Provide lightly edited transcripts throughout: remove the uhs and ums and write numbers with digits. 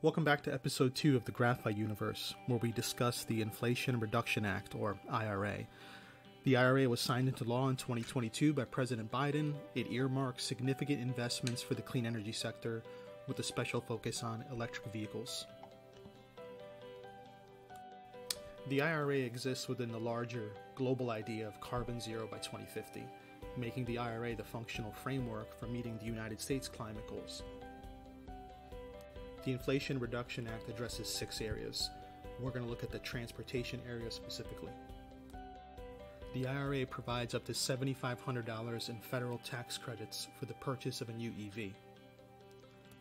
Welcome back to episode 2 of the Graphite universe, where we discuss the Inflation Reduction Act, or IRA. The IRA was signed into law in 2022 by President Biden. It earmarks significant investments for the clean energy sector with a special focus on electric vehicles. The IRA exists within the larger global idea of carbon zero by 2050, making the IRA the functional framework for meeting the United States climate goals. The Inflation Reduction Act addresses 6 areas. We're going to look at the transportation area specifically. The IRA provides up to $7,500 in federal tax credits for the purchase of a new EV.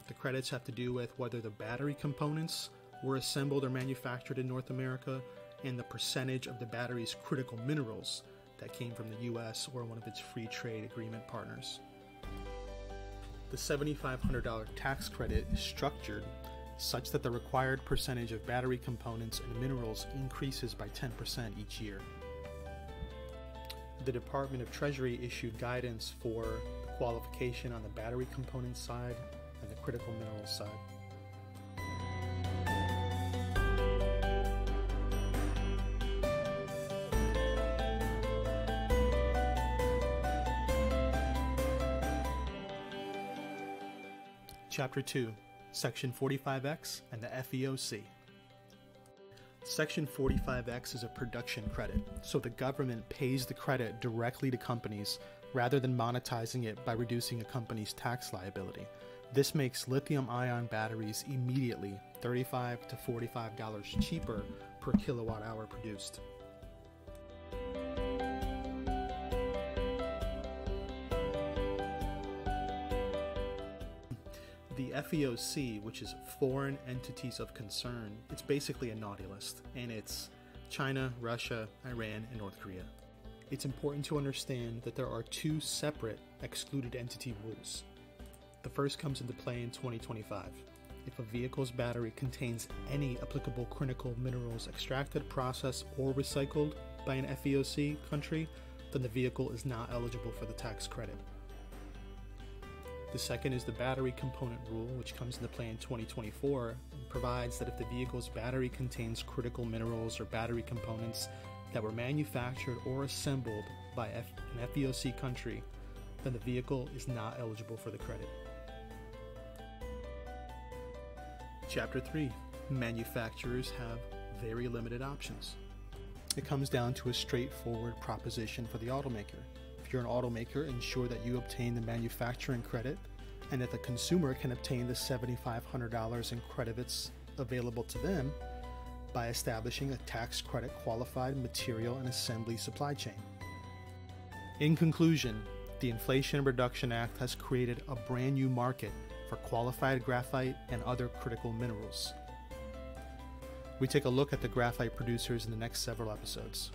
The credits have to do with whether the battery components were assembled or manufactured in North America and the percentage of the battery's critical minerals that came from the US or one of its free trade agreement partners. The $7,500 tax credit is structured such that the required percentage of battery components and minerals increases by 10% each year. The Department of Treasury issued guidance for the qualification on the battery component side and the critical minerals side. Chapter 2, Section 45X and the FEOC. Section 45X is a production credit, so the government pays the credit directly to companies rather than monetizing it by reducing a company's tax liability. This makes lithium-ion batteries immediately $35 to $45 cheaper per kilowatt hour produced. The FEOC, which is Foreign Entities of Concern, it's basically a naughty list, and it's China, Russia, Iran, and North Korea. It's important to understand that there are 2 separate excluded entity rules. The first comes into play in 2025. If a vehicle's battery contains any applicable critical minerals extracted, processed, or recycled by an FEOC country, then the vehicle is not eligible for the tax credit. The second is the battery component rule, which comes into play in 2024 and provides that if the vehicle's battery contains critical minerals or battery components that were manufactured or assembled by an FEOC country, then the vehicle is not eligible for the credit. Chapter 3. Manufacturers have very limited options. It comes down to a straightforward proposition for the automaker. If you're an automaker, ensure that you obtain the manufacturing credit and that the consumer can obtain the $7,500 in credits available to them by establishing a tax credit qualified material and assembly supply chain. In conclusion, the Inflation Reduction Act has created a brand new market for qualified graphite and other critical minerals. We take a look at the graphite producers in the next several episodes.